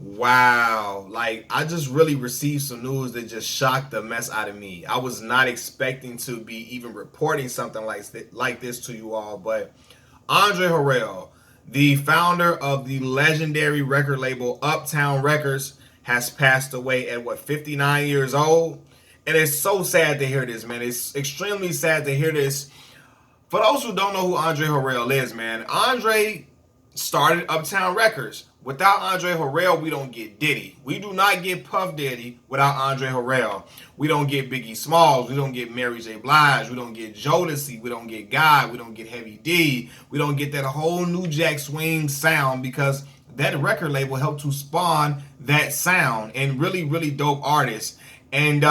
Wow. Like, I just really received some news that just shocked the mess out of me. I was not expecting to be even reporting something like this to you all, but Andre Harrell, the founder of the legendary record label Uptown Records, has passed away at what, 59 years old? And it's so sad to hear this, man. It's extremely sad to hear this. For those who don't know who Andre Harrell is, man, Andre started Uptown Records. Without Andre Harrell, we don't get Diddy. We do not get Puff Daddy without Andre Harrell. We don't get Biggie Smalls. We don't get Mary J. Blige. We don't get Jodeci. We don't get Guy. We don't get Heavy D. We don't get that whole New Jack Swing sound because that record label helped to spawn that sound and really, really dope artists. And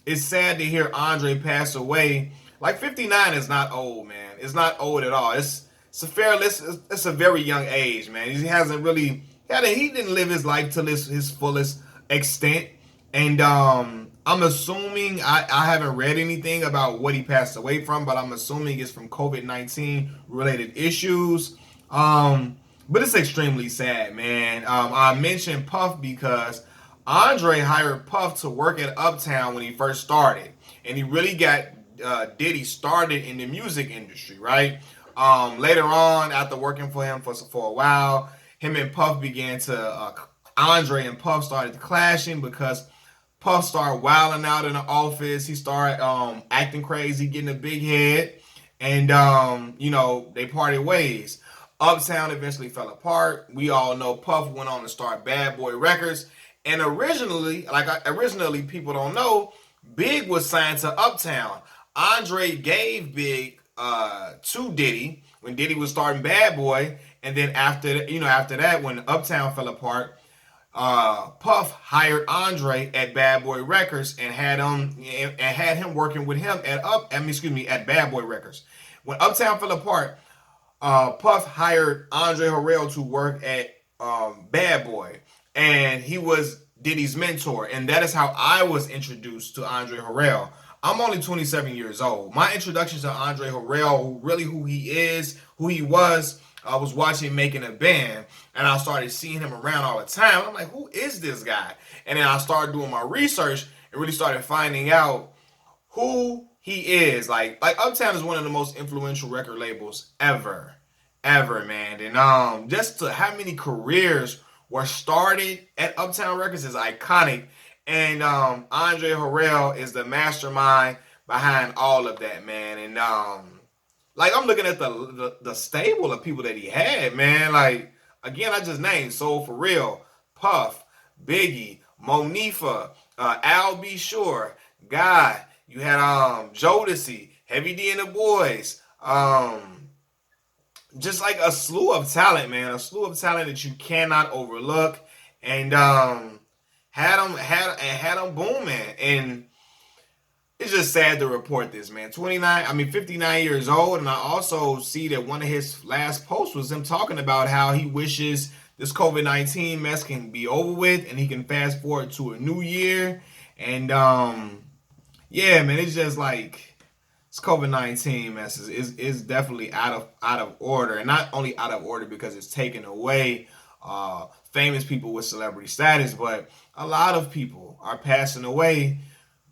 it's sad to hear Andre pass away. Like 59 is not old, man. It's not old at all. It's a very young age, man. He hasn't really he didn't live his life to his fullest extent. And I'm assuming I haven't read anything about what he passed away from, but I'm assuming it's from COVID-19 related issues. But it's extremely sad, man. I mentioned Puff because Andre hired Puff to work at Uptown when he first started, and he really got Diddy started in the music industry, right? Later on, after working for him for a while, him and Puff began to Andre and Puff started clashing because Puff started wilding out in the office. He started acting crazy, getting a big head, and they parted ways. Uptown eventually fell apart. We all know Puff went on to start Bad Boy Records, and originally, people don't know, Big was signed to Uptown. Andre gave Big to Diddy when Diddy was starting Bad Boy, and then after that, when Uptown fell apart, Puff hired Andre at Bad Boy Records and had him working with him at Bad Boy Records. When Uptown fell apart, Puff hired Andre Harrell to work at Bad Boy, and he was Diddy's mentor, and that is how I was introduced to Andre Harrell. I'm only 27 years old. My introduction to Andre Harrell, really who he is, who he was, I was watching Making a Band, and I started seeing him around all the time. I'm like, who is this guy? And then I started doing my research and really started finding out who he is. Like Uptown is one of the most influential record labels ever, man. And just to how many careers were started at Uptown Records is iconic. And Andre Harrell is the mastermind behind all of that, man. And I'm looking at the stable of people that he had, man. Like, again, I just named Soul For Real, Puff, Biggie, Monifa, Al B. Sure, Guy. You had Jodeci, Heavy D and the Boys. Just like a slew of talent, man. A slew of talent that you cannot overlook. And had them booming. And it's just sad to report this, man. 59 years old, and I also see that one of his last posts was him talking about how he wishes this COVID-19 mess can be over with and he can fast forward to a new year. And yeah, man, it's just like this COVID-19 mess is definitely out of order, and not only out of order because it's taken away famous people with celebrity status, but a lot of people are passing away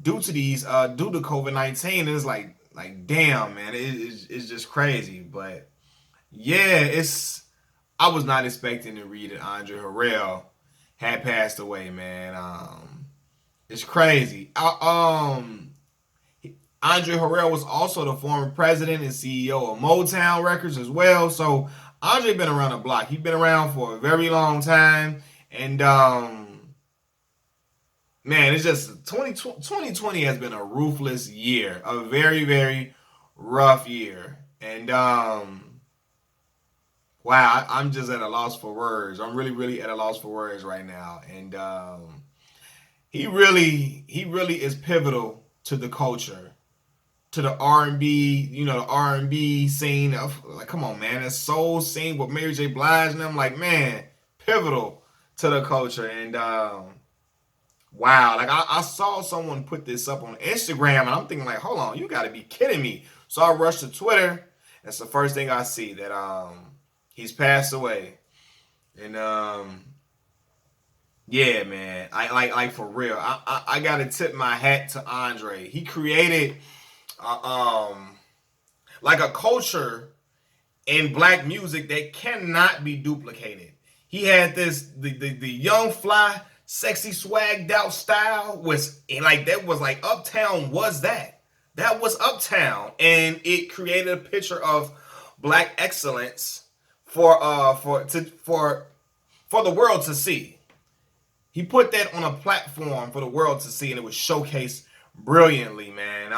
due to COVID-19. And it's like damn, man, it's just crazy. But yeah, I was not expecting to read that Andre Harrell had passed away, man. It's crazy. Andre Harrell was also the former president and CEO of Motown Records as well. So Andre been around the block. He's been around for a very long time. And man, it's just 2020 has been a ruthless year. A very, very rough year. And wow, I'm just at a loss for words. I'm really, really at a loss for words right now. And he really is pivotal to the culture, to the R&B, the R&B scene. Like, come on, man, that soul scene with Mary J. Blige and them, like, man, pivotal to the culture. And wow, like I saw someone put this up on Instagram, and I'm thinking like, hold on, you got to be kidding me. So I rushed to Twitter. That's the first thing I see, that he's passed away. And Yeah, man. I like for real. I gotta tip my hat to Andre. He created like a culture in black music that cannot be duplicated. He had the young fly, sexy swagged out style was like that was like Uptown was that. That was Uptown. And it created a picture of black excellence for the world to see. He put that on a platform for the world to see and it was showcased brilliantly, man.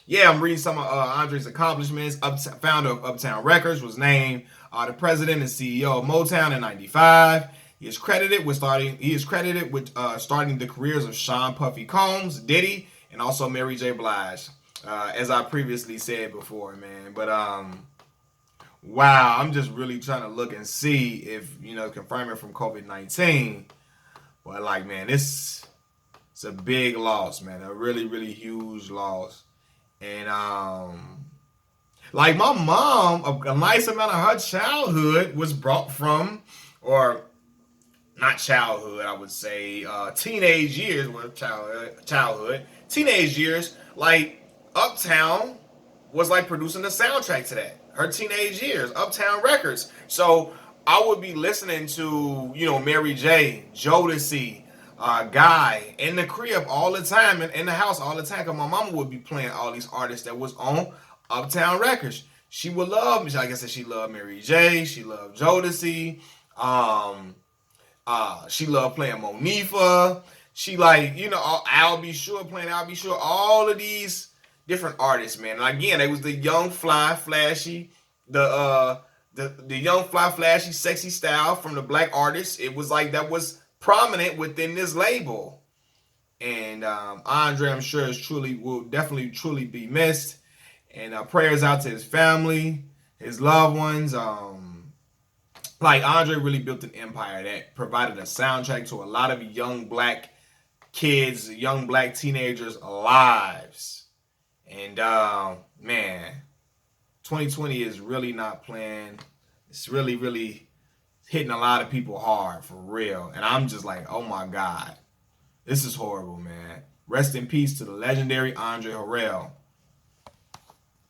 Yeah, I'm reading some of Andre's accomplishments. Founder of Uptown Records, was named the president and CEO of Motown in '95. He is credited with starting the careers of Sean Puffy Combs, Diddy, and also Mary J. Blige, as I previously said before, man. But wow, I'm just really trying to look and see if confirming from COVID-19. But like, man, it's a big loss, man. A really, really huge loss. And like my mom, a nice amount of her childhood was brought from, or not childhood, I would say, teenage years with childhood, teenage years. Like Uptown was like producing the soundtrack to that. Her teenage years, Uptown Records. So I would be listening to Mary J, Jodeci, Guy in the crib all the time, and in the house all the time. Cause my mama would be playing all these artists that was on Uptown Records. She would love me. Like I said, she loved Mary J. She loved Jodeci. She loved playing Monifa. She like I'll Be Sure playing I'll Be Sure. All of these different artists, man. And again, they was the young, fly, flashy, the young, fly, flashy, sexy style from the black artists. It was like that was prominent within this label. And Andre, I'm sure, will definitely truly be missed. And prayers out to his family, his loved ones. Like Andre really built an empire that provided a soundtrack to a lot of young black kids, young black teenagers' lives. And man, 2020 is really not playing. It's really, really hitting a lot of people hard for real. And I'm just like, oh my God, this is horrible, man. Rest in peace to the legendary Andre Harrell.